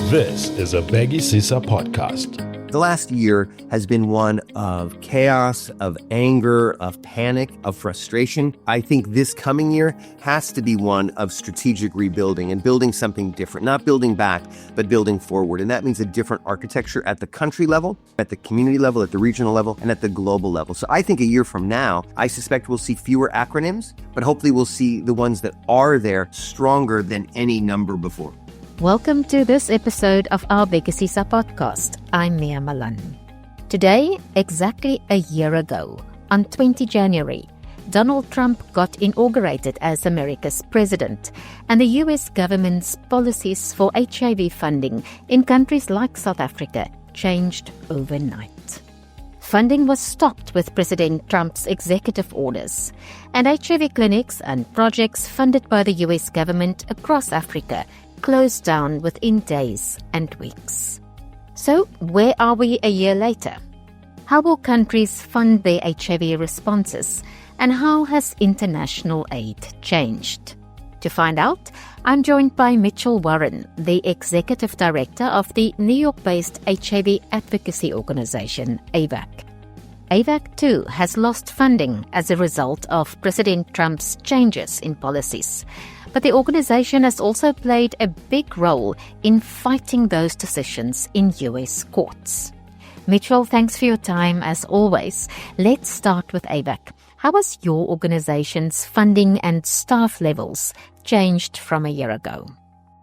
This is a Baggy Sisa podcast. The last year has been one of chaos, of anger, of panic, of frustration. I think this coming year has to be one of strategic rebuilding and building something different, not building back, but building forward. And that means a different architecture at the country level, at the community level, at the regional level, and at the global level. So I think a year from now, I suspect we'll see fewer acronyms, but hopefully we'll see the ones that are there stronger than any number before. Welcome to this episode of our Advocacy podcast. I'm Mia Malan. Today, exactly a year ago, on 20 January, Donald Trump got inaugurated as America's president, and the US government's policies for HIV funding in countries like South Africa changed overnight. Funding was stopped with President Trump's executive orders, and HIV clinics and projects funded by the US government across Africa closed down within days and weeks. So, where are we a year later? How will countries fund their HIV responses? And how has international aid changed? To find out, I'm joined by Mitchell Warren, the Executive Director of the New York-based HIV advocacy organization, Avac. Avac, too, has lost funding as a result of President Trump's changes in policies. But the organization has also played a big role in fighting those decisions in US courts. Mitchell, thanks for your time as always. Let's start with Avac. How has your organization's funding and staff levels changed from a year ago?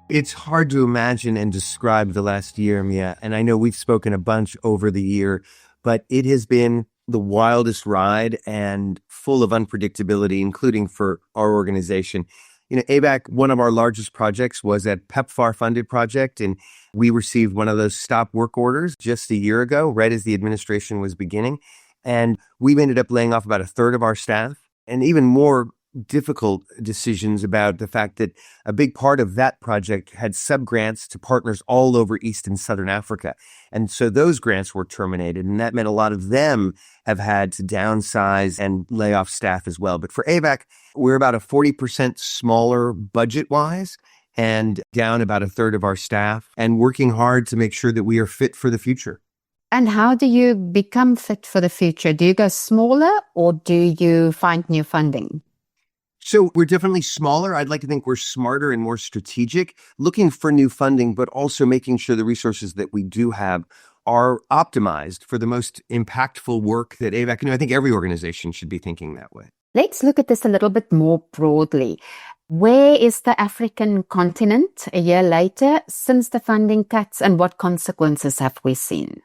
It's hard to imagine and describe the last year, Mia, and I know we've spoken a bunch over the year, but it has been the wildest ride and full of unpredictability, including for our organization. Avac, one of our largest projects was a PEPFAR-funded project, and we received one of those stop work orders just a year ago, right as the administration was beginning. And we ended up laying off about a third of our staff, and even more difficult decisions about the fact that a big part of that project had sub-grants to partners all over East and Southern Africa. And so those grants were terminated, and that meant a lot of them have had to downsize and lay off staff as well. But for Avac, we're about a 40% smaller budget-wise and down about a third of our staff and working hard to make sure that we are fit for the future. And how do you become fit for the future? Do you go smaller or do you find new funding? So we're definitely smaller. I'd like to think we're smarter and more strategic, looking for new funding, but also making sure the resources that we do have are optimized for the most impactful work that Avac, I think every organization should be thinking that way. Let's look at this a little bit more broadly. Where is the African continent a year later since the funding cuts, and what consequences have we seen?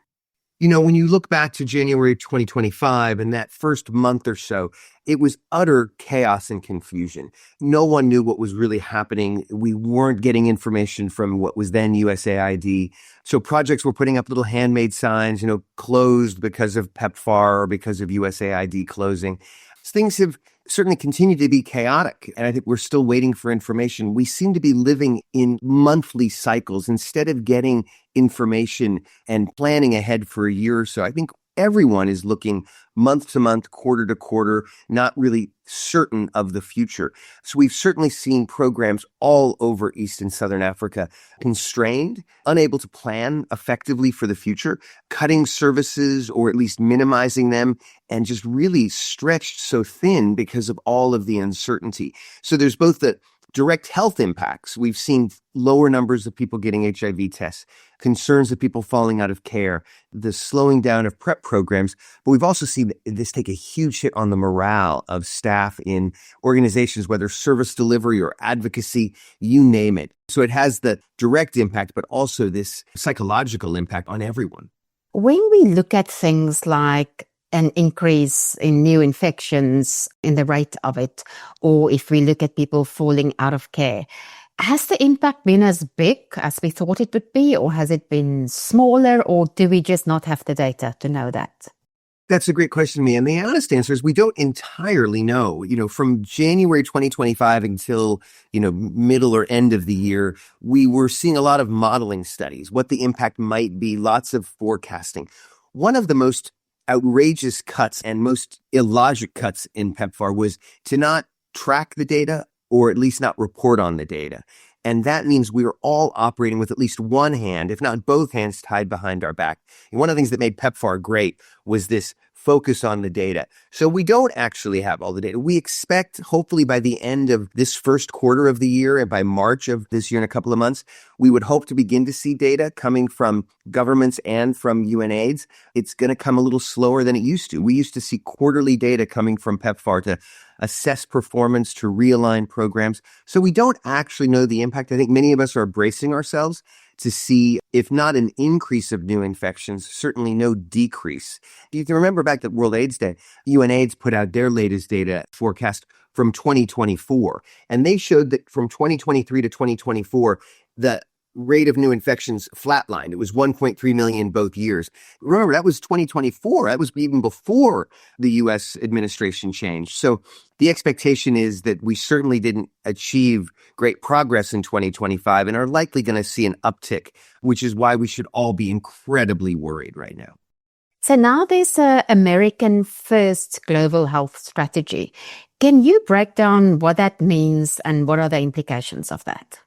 When you look back to January 2025 and that first month or so, it was utter chaos and confusion. No one knew what was really happening. We weren't getting information from what was then USAID. So projects were putting up little handmade signs, closed because of PEPFAR or because of USAID closing. Things have certainly continued to be chaotic, and I think we're still waiting for information. We seem to be living in monthly cycles instead of getting information and planning ahead for a year or so. I think everyone is looking month to month, quarter to quarter, not really certain of the future. So we've certainly seen programs all over East and Southern Africa constrained, unable to plan effectively for the future, cutting services or at least minimizing them, and just really stretched so thin because of all of the uncertainty. So there's both the direct health impacts. We've seen lower numbers of people getting HIV tests, concerns of people falling out of care, the slowing down of PrEP programs. But we've also seen this take a huge hit on the morale of staff in organizations, whether service delivery or advocacy, you name it. So it has the direct impact, but also this psychological impact on everyone. When we look at things like an increase in new infections in the rate of it, or if we look at people falling out of care, has the impact been as big as we thought it would be, or has it been smaller, or do we just not have the data to know that? That's a great question, Mia. And the honest answer is we don't entirely know. From January 2025 until, middle or end of the year, we were seeing a lot of modeling studies, what the impact might be, lots of forecasting. One of the most outrageous cuts and most illogic cuts in PEPFAR was to not track the data or at least not report on the data. And that means we are all operating with at least one hand, if not both hands, tied behind our back. And one of the things that made PEPFAR great was this focus on the data. So we don't actually have all the data. We expect, hopefully by the end of this first quarter of the year and by March of this year in a couple of months, we would hope to begin to see data coming from governments and from UNAIDS. It's going to come a little slower than it used to. We used to see quarterly data coming from PEPFAR to assess performance, to realign programs. So we don't actually know the impact. I think many of us are bracing ourselves to see, if not an increase of new infections, certainly no decrease. You can remember back at World AIDS Day, UNAIDS put out their latest data forecast from 2024, and they showed that from 2023 to 2024, the rate of new infections flatlined. It was 1.3 million both years. Remember, that was 2024. That was even before the U.S. administration changed. So the expectation is that we certainly didn't achieve great progress in 2025 and are likely going to see an uptick, which is why we should all be incredibly worried right now. So now there's an American First Global Health Strategy. Can you break down what that means and what are the implications of that?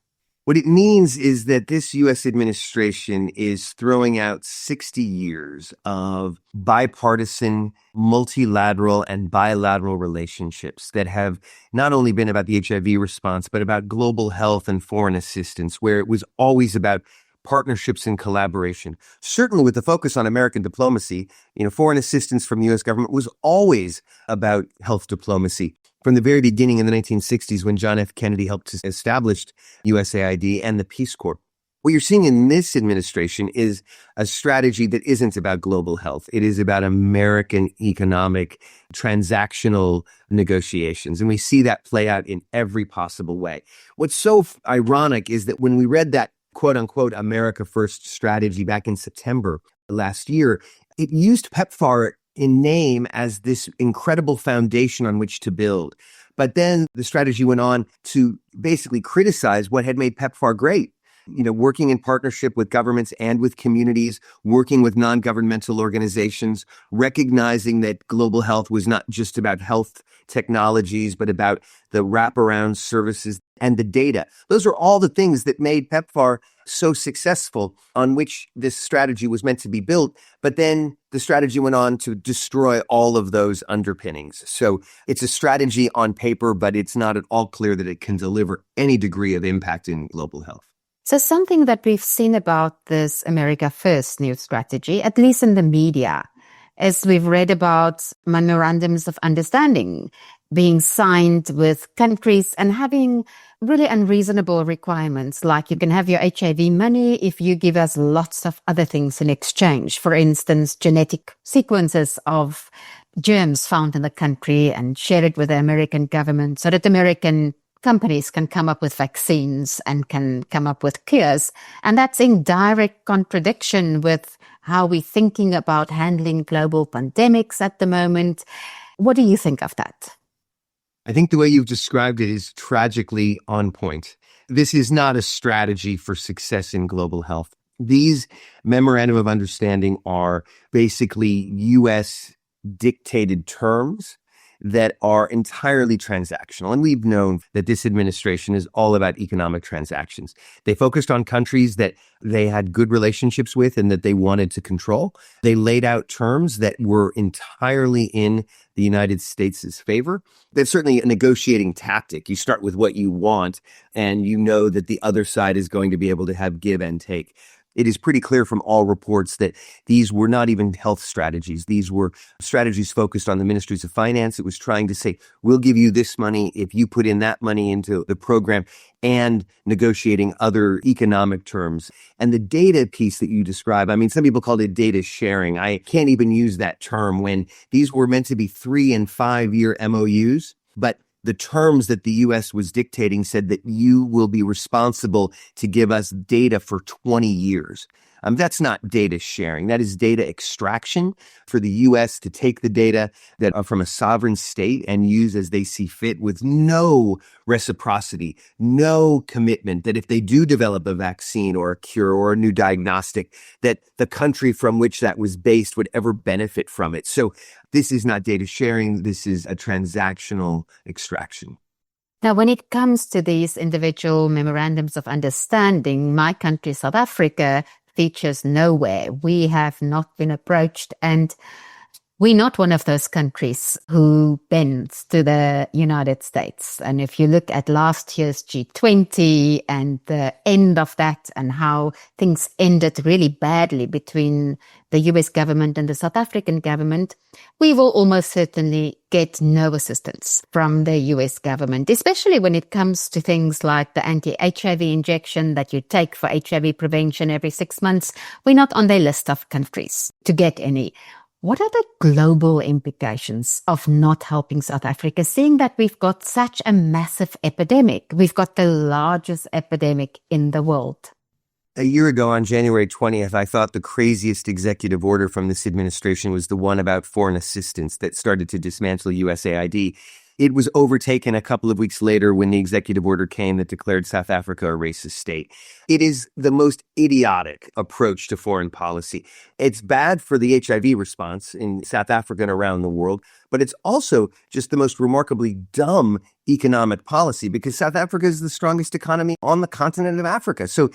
What it means is that this U.S. administration is throwing out 60 years of bipartisan, multilateral, and bilateral relationships that have not only been about the HIV response, but about global health and foreign assistance, where it was always about partnerships and collaboration. Certainly with the focus on American diplomacy, foreign assistance from the U.S. government was always about health diplomacy. From the very beginning in the 1960s, when John F. Kennedy helped to establish USAID and the Peace Corps. What you're seeing in this administration is a strategy that isn't about global health. It is about American economic transactional negotiations. And we see that play out in every possible way. What's so ironic is that when we read that quote unquote America First strategy back in September last year, it used PEPFAR in name as this incredible foundation on which to build. But then the strategy went on to basically criticize what had made PEPFAR great. Working in partnership with governments and with communities, working with non-governmental organizations, recognizing that global health was not just about health technologies, but about the wraparound services and the data. Those are all the things that made PEPFAR so successful, on which this strategy was meant to be built. But then the strategy went on to destroy all of those underpinnings. So it's a strategy on paper, but it's not at all clear that it can deliver any degree of impact in global health. So something that we've seen about this America First new strategy, at least in the media, is we've read about memorandums of understanding being signed with countries and having really unreasonable requirements, like you can have your HIV money if you give us lots of other things in exchange. For instance, genetic sequences of germs found in the country and share it with the American government so that American companies can come up with vaccines and can come up with cures. And that's in direct contradiction with how we're thinking about handling global pandemics at the moment. What do you think of that? I think the way you've described it is tragically on point. This is not a strategy for success in global health. These memorandum of understanding are basically U.S. dictated terms that are entirely transactional. And we've known that this administration is all about economic transactions. They focused on countries that they had good relationships with and that they wanted to control. They laid out terms that were entirely in the United States' favor. That's certainly a negotiating tactic. You start with what you want, and you know that the other side is going to be able to have give and take. It is pretty clear from all reports that these were not even health strategies. These were strategies focused on the ministries of finance. It was trying to say, we'll give you this money if you put in that money into the program, and negotiating other economic terms. And the data piece that you describe, some people called it data sharing. I can't even use that term when these were meant to be 3 and 5 year MOUs, but the terms that the U.S. was dictating said that you will be responsible to give us data for 20 years. That's not data sharing. That is data extraction for the U.S. to take the data that are from a sovereign state and use as they see fit, with no reciprocity, no commitment that if they do develop a vaccine or a cure or a new diagnostic, that the country from which that was based would ever benefit from it. So this is not data sharing. This is a transactional extraction. Now, when it comes to these individual memorandums of understanding, my country, South Africa, features nowhere. We have not been approached, and we're not one of those countries who bends to the United States. And if you look at last year's G20 and the end of that and how things ended really badly between the US government and the South African government, we will almost certainly get no assistance from the US government, especially when it comes to things like the anti-HIV injection that you take for HIV prevention every 6 months. We're not on their list of countries to get any. What are the global implications of not helping South Africa, seeing that we've got such a massive epidemic? We've got the largest epidemic in the world. A year ago, on January 20th, I thought the craziest executive order from this administration was the one about foreign assistance that started to dismantle USAID. It was overtaken a couple of weeks later when the executive order came that declared South Africa a racist state. It is the most idiotic approach to foreign policy. It's bad for the HIV response in South Africa and around the world, but it's also just the most remarkably dumb economic policy because South Africa is the strongest economy on the continent of Africa. So,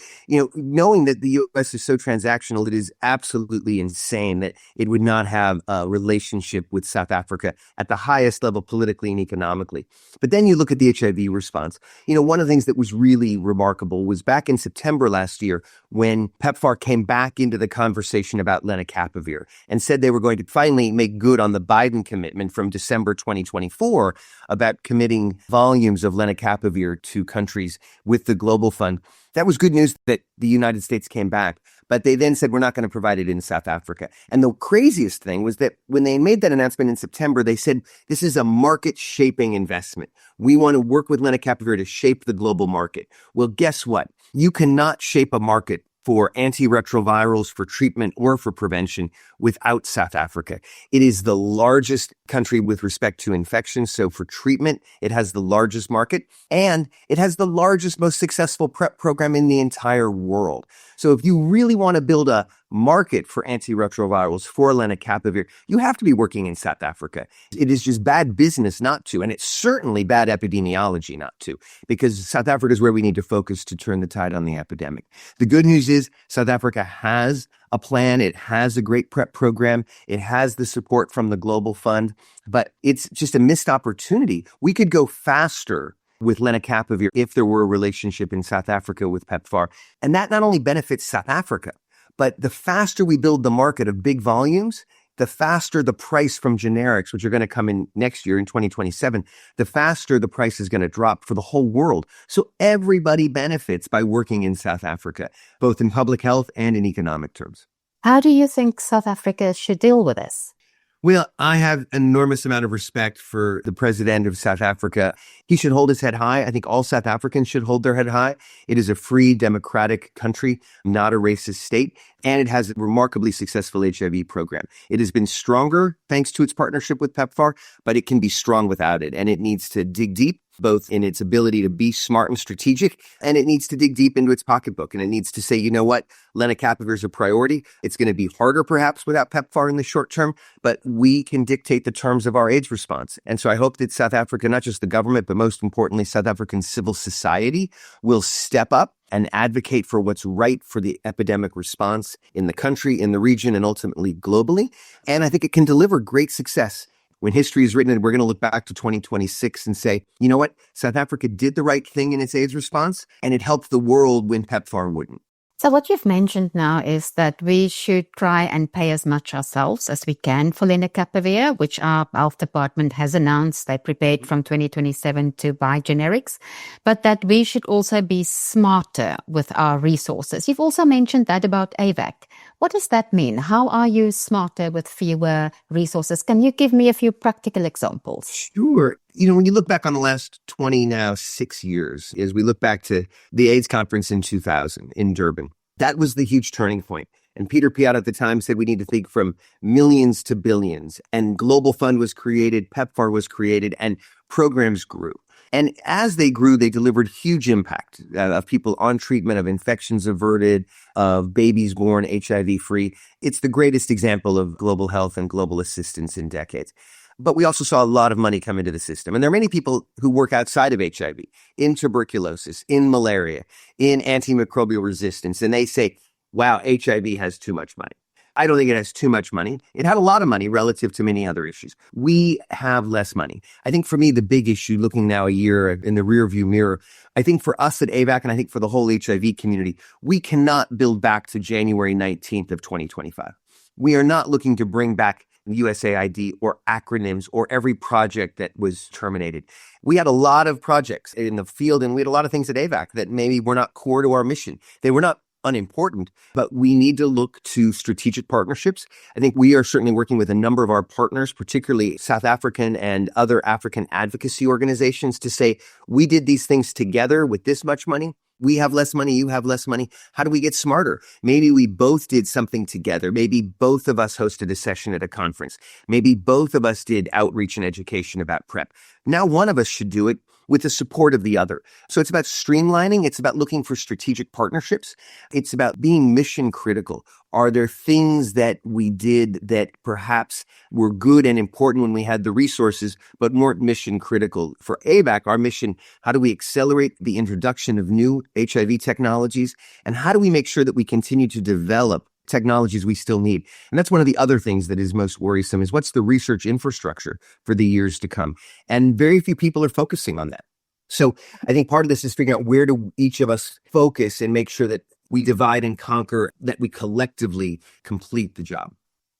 knowing that the U.S. is so transactional, it is absolutely insane that it would not have a relationship with South Africa at the highest level politically and economically. But then you look at the HIV response. One of the things that was really remarkable was back in September last year when PEPFAR came back into the conversation about lenacapavir and said they were going to finally make good on the Biden commitment from December 2024 about committing volumes of lenacapavir to countries with the Global Fund. That was good news that the United States came back, but they then said, we're not going to provide it in South Africa. And the craziest thing was that when they made that announcement in September, they said, this is a market-shaping investment. We want to work with lenacapavir to shape the global market. Well, guess what? You cannot shape a market for antiretrovirals, for treatment, or for prevention without South Africa. It is the largest country with respect to infections. So for treatment, it has the largest market, and it has the largest, most successful PrEP program in the entire world. So if you really want to build a market for antiretrovirals, for lenacapavir, you have to be working in South Africa. It is just bad business not to, and it's certainly bad epidemiology not to, because South Africa is where we need to focus to turn the tide on the epidemic. The good news is South Africa has a plan. It has a great PrEP program. It has the support from the Global Fund, but it's just a missed opportunity. We could go faster with lenacapavir if there were a relationship in South Africa with PEPFAR. And that not only benefits South Africa, but the faster we build the market of big volumes, the faster the price from generics, which are going to come in next year in 2027, the faster the price is going to drop for the whole world. So everybody benefits by working in South Africa, both in public health and in economic terms. How do you think South Africa should deal with this? Well, I have an enormous amount of respect for the president of South Africa. He should hold his head high. I think all South Africans should hold their head high. It is a free, democratic country, not a racist state, and it has a remarkably successful HIV program. It has been stronger thanks to its partnership with PEPFAR, but it can be strong without it, and it needs to dig deep, both in its ability to be smart and strategic, and it needs to dig deep into its pocketbook, and it needs to say, you know what, lenacapavir is a priority. It's going to be harder perhaps without PEPFAR in the short term, but we can dictate the terms of our AIDS response. And so I hope that South Africa, not just the government, but most importantly, South African civil society will step up and advocate for what's right for the epidemic response in the country, in the region, and ultimately globally. And I think it can deliver great success. When history is written, and we're going to look back to 2026 and say, you know what, South Africa did the right thing in its AIDS response, and it helped the world when PEPFAR wouldn't. So what you've mentioned now is that we should try and pay as much ourselves as we can for lenacapavir, which our health department has announced they prepared from 2027 to buy generics, but that we should also be smarter with our resources. You've also mentioned that about Avac. What does that mean? How are you smarter with fewer resources? Can you give me a few practical examples? Sure. When you look back on the last 6 years, as we look back to the AIDS conference in 2000 in Durban, that was the huge turning point. And Peter Piot at the time said we need to think from millions to billions. And Global Fund was created, PEPFAR was created, and programs grew. And as they grew, they delivered huge impact of people on treatment, of infections averted, of babies born HIV-free. It's the greatest example of global health and global assistance in decades. But we also saw a lot of money come into the system. And there are many people who work outside of HIV, in tuberculosis, in malaria, in antimicrobial resistance. And they say, wow, HIV has too much money. I don't think it has too much money. It had a lot of money relative to many other issues. We have less money. I think for me, the big issue, looking now a year in the rearview mirror, I think for us at Avac, and I think for the whole HIV community, we cannot build back to January 19th of 2025. We are not looking to bring back USAID or acronyms or every project that was terminated. We had a lot of projects in the field, and we had a lot of things at Avac that maybe were not core to our mission. They were not unimportant, but we need to look to strategic partnerships. I think we are certainly working with a number of our partners, particularly South African and other African advocacy organizations, to say, we did these things together with this much money. We have less money, you have less money. How do we get smarter? Maybe we both did something together. Maybe both of us hosted a session at a conference. Maybe both of us did outreach and education about PrEP. Now one of us should do it with the support of the other. So it's about streamlining. It's about looking for strategic partnerships. It's about being mission critical. Are there things that we did that perhaps were good and important when we had the resources, but weren't mission critical? For AVAC, our mission, how do we accelerate the introduction of new HIV technologies? And how do we make sure that we continue to develop technologies we still need? And that's one of the other things that is most worrisome, is what's the research infrastructure for the years to come? And very few people are focusing on that. So I think part of this is figuring out where do each of us focus and make sure that we divide and conquer, that we collectively complete the job.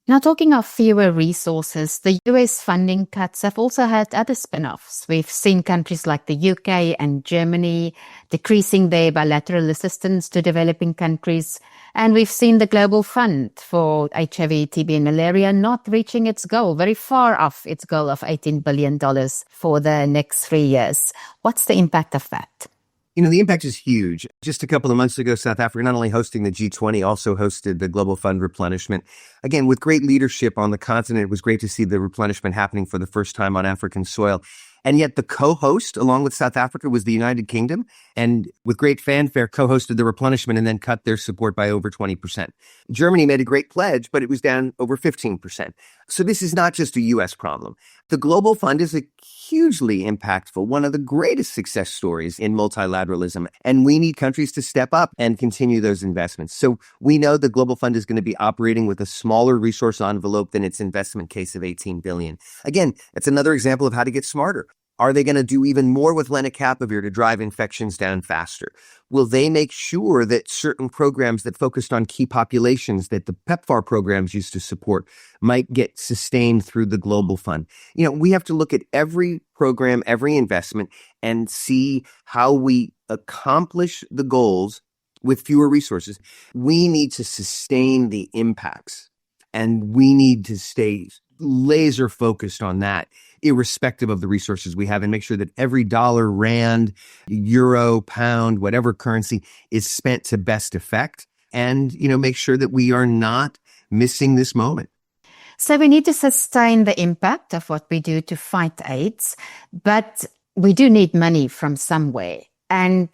Now, talking of fewer resources, the US funding cuts have also had other spin-offs. We've seen countries like the UK and Germany decreasing their bilateral assistance to developing countries. And we've seen the Global Fund for HIV, TB and malaria not reaching its goal, very far off its goal of $18 billion for the next 3 years. What's the impact of that? The impact is huge. Just a couple of months ago, South Africa, not only hosting the G20, also hosted the Global Fund replenishment. Again, with great leadership on the continent, it was great to see the replenishment happening for the first time on African soil. And yet the co-host, along with South Africa, was the United Kingdom, and with great fanfare, co-hosted the replenishment and then cut their support by over 20%. Germany made a great pledge, but it was down over 15%. So this is not just a U.S. problem. The Global Fund is a hugely impactful, one of the greatest success stories in multilateralism, and we need countries to step up and continue those investments. So we know the Global Fund is going to be operating with a smaller resource envelope than its investment case of $18 billion. Again, it's another example of how to get smarter. Are they going to do even more with lenacapavir to drive infections down faster? Will they make sure that certain programs that focused on key populations that the PEPFAR programs used to support might get sustained through the Global Fund? We have to look at every program, every investment, and see how we accomplish the goals with fewer resources. We need to sustain the impacts, and we need to stay laser focused on that, irrespective of the resources we have, and make sure that every dollar, rand, euro, pound, whatever currency is spent to best effect, and make sure that we are not missing this moment. So we need to sustain the impact of what we do to fight AIDS, but we do need money from somewhere. And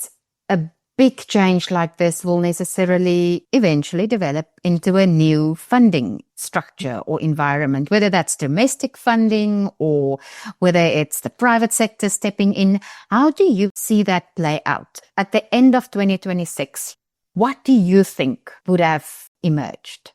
a big change like this will necessarily eventually develop into a new funding structure or environment, whether that's domestic funding or whether it's the private sector stepping in. How do you see that play out? At the end of 2026, what do you think would have emerged?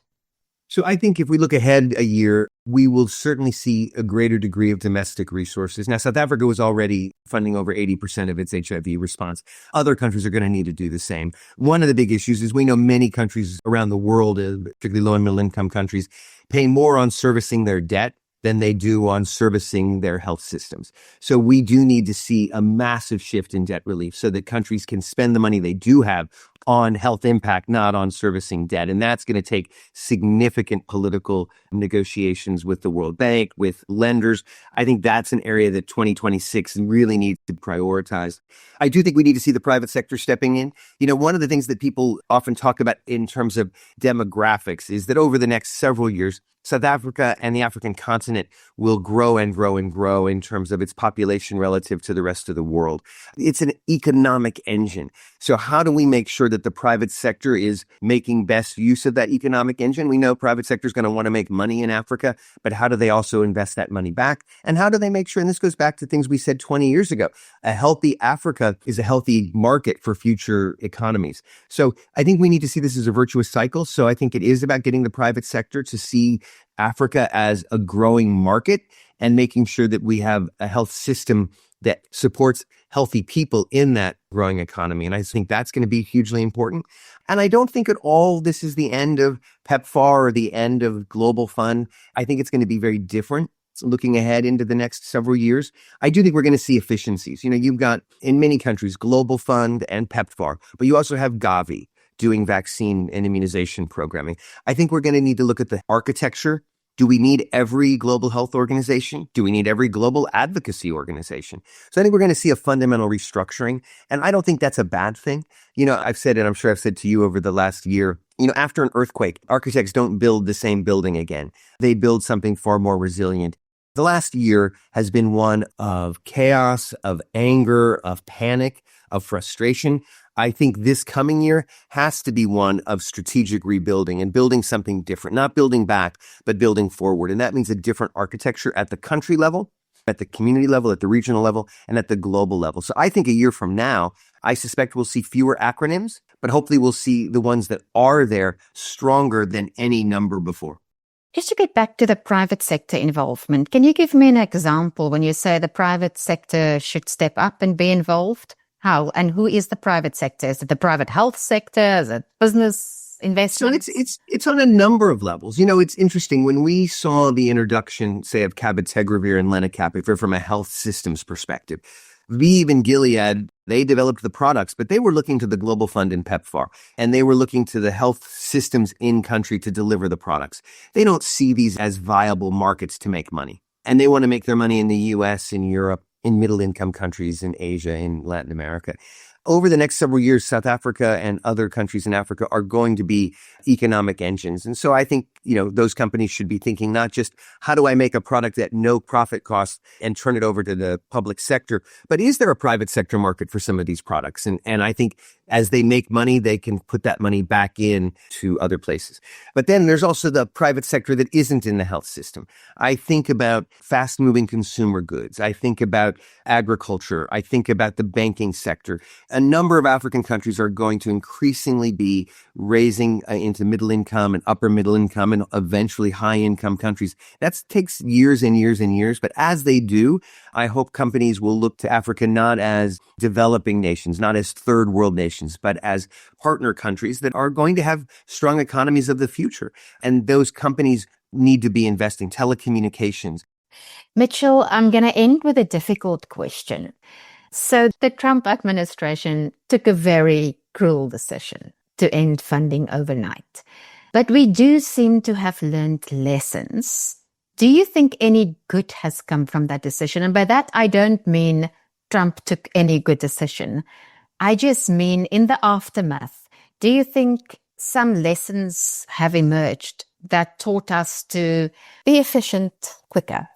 So I think if we look ahead a year, we will certainly see a greater degree of domestic resources. Now, South Africa was already funding over 80% of its HIV response. Other countries are going to need to do the same. One of the big issues is we know many countries around the world, particularly low and middle income countries, pay more on servicing their debt than they do on servicing their health systems. So we do need to see a massive shift in debt relief so that countries can spend the money they do have on health impact, not on servicing debt. And that's going to take significant political negotiations with the World Bank, with lenders. I think that's an area that 2026 really needs to prioritize. I do think we need to see the private sector stepping in. One of the things that people often talk about in terms of demographics is that over the next several years, South Africa and the African continent will grow and grow and grow in terms of its population relative to the rest of the world. It's an economic engine. So how do we make sure that the private sector is making best use of that economic engine? We know private sector is going to want to make money in Africa, but how do they also invest that money back? And how do they make sure, and this goes back to things we said 20 years ago, a healthy Africa is a healthy market for future economies. So I think we need to see this as a virtuous cycle. So I think it is about getting the private sector to see Africa as a growing market and making sure that we have a health system that supports healthy people in that growing economy. And I think that's going to be hugely important. And I don't think at all this is the end of PEPFAR or the end of Global Fund. I think it's going to be very different. So looking ahead into the next several years, I do think we're going to see efficiencies. You've got in many countries Global Fund and PEPFAR, but you also have Gavi doing vaccine and immunization programming. I think we're going to need to look at the architecture. Do we need every global health organization? Do we need every global advocacy organization? So I think we're going to see a fundamental restructuring. And I don't think that's a bad thing. I've said, and I'm sure I've said to you over the last year, after an earthquake, architects don't build the same building again. They build something far more resilient. The last year has been one of chaos, of anger, of panic, of frustration. I think this coming year has to be one of strategic rebuilding and building something different, not building back, but building forward. And that means a different architecture at the country level, at the community level, at the regional level, and at the global level. So I think a year from now, I suspect we'll see fewer acronyms, but hopefully we'll see the ones that are there stronger than any number before. Just to get back to the private sector involvement, can you give me an example when you say the private sector should step up and be involved? How and who is the private sector? Is it the private health sector? Is it business investments? So it's on a number of levels. It's interesting when we saw the introduction, say, of cabotegravir and lenacapavir from a health systems perspective. ViiV and Gilead, they developed the products, but they were looking to the Global Fund and PEPFAR, and they were looking to the health systems in country to deliver the products. They don't see these as viable markets to make money, and they want to make their money in the U.S., in Europe, in middle-income countries, in Asia, in Latin America. Over the next several years, South Africa and other countries in Africa are going to be economic engines. And so I think, those companies should be thinking not just how do I make a product at no profit cost and turn it over to the public sector, but is there a private sector market for some of these products? And I think as they make money, they can put that money back in to other places. But then there's also the private sector that isn't in the health system. I think about fast-moving consumer goods. I think about agriculture. I think about the banking sector. A number of African countries are going to increasingly be raising into middle income and upper middle income and eventually high income countries. That takes years and years and years. But as they do, I hope companies will look to Africa not as developing nations, not as third world nations, but as partner countries that are going to have strong economies of the future. And those companies need to be investing. Telecommunications. Mitchell, I'm going to end with a difficult question. So the Trump administration took a very cruel decision to end funding overnight. But we do seem to have learned lessons. Do you think any good has come from that decision? And by that, I don't mean Trump took any good decision. I just mean in the aftermath, do you think some lessons have emerged that taught us to be efficient quicker?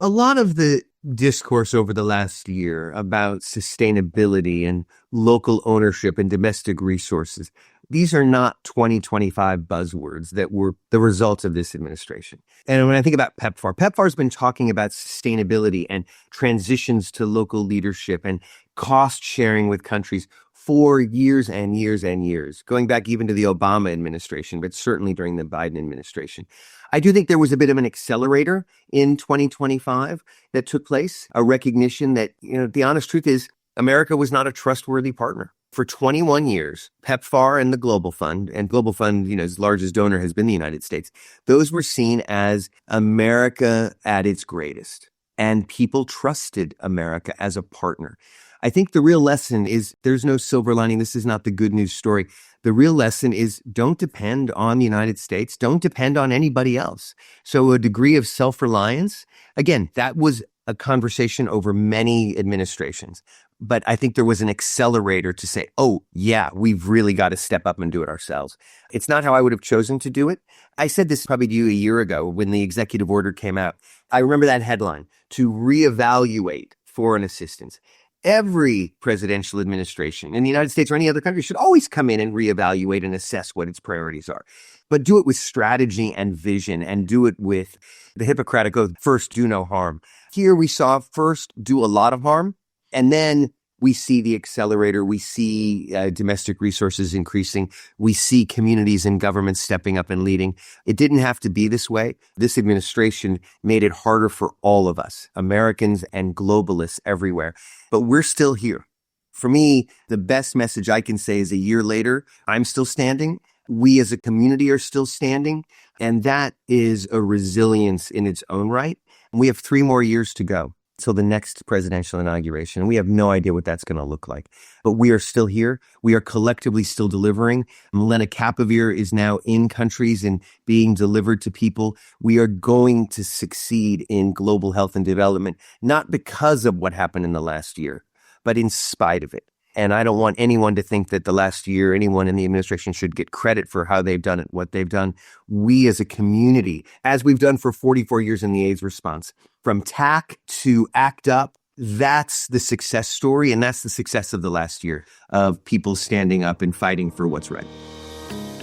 A lot of the discourse over the last year about sustainability and local ownership and domestic resources, these are not 2025 buzzwords that were the result of this administration. And when I think about PEPFAR has been talking about sustainability and transitions to local leadership and cost sharing with countries for years and years and years, going back even to the Obama administration, but certainly during the Biden administration. I do think there was a bit of an accelerator in 2025 that took place, a recognition that, the honest truth is America was not a trustworthy partner. For 21 years, PEPFAR and the Global Fund, and Global Fund, its largest donor has been the United States, those were seen as America at its greatest. And people trusted America as a partner. I think the real lesson is there's no silver lining. This is not the good news story. The real lesson is don't depend on the United States. Don't depend on anybody else. So a degree of self-reliance, again, that was a conversation over many administrations. But I think there was an accelerator to say, oh, yeah, we've really got to step up and do it ourselves. It's not how I would have chosen to do it. I said this probably to you a year ago when the executive order came out. I remember that headline, to reevaluate foreign assistance. Every presidential administration in the United States or any other country should always come in and reevaluate and assess what its priorities are. But do it with strategy and vision, and do it with the Hippocratic Oath, first do no harm. Here we saw first do a lot of harm, and then we see the accelerator. We see domestic resources increasing. We see communities and governments stepping up and leading. It didn't have to be this way. This administration made it harder for all of us, Americans and globalists everywhere. But we're still here. For me, the best message I can say is a year later, I'm still standing. We as a community are still standing. And that is a resilience in its own right. We have 3 more years to go till the next presidential inauguration. We have no idea what that's going to look like. But we are still here. We are collectively still delivering. Lenacapavir is now in countries and being delivered to people. We are going to succeed in global health and development, not because of what happened in the last year, but in spite of it. And I don't want anyone to think that the last year, anyone in the administration should get credit for how they've done it, what they've done. We as a community, as we've done for 44 years in the AIDS response, from TAC to ACT UP, that's the success story. And that's the success of the last year of people standing up and fighting for what's right.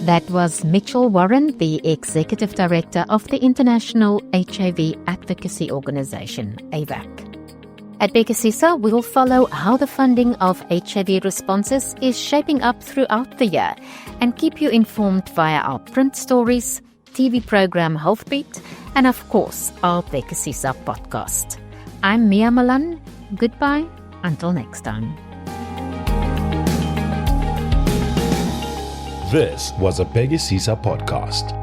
That was Mitchell Warren, the Executive Director of the International HIV Advocacy Organization, Avac. At Bekasisa, we'll follow how the funding of HIV responses is shaping up throughout the year and keep you informed via our print stories, TV program Healthbeat, and of course, our Bekasisa podcast. I'm Mia Malan. Goodbye until next time. This was a Bekasisa podcast.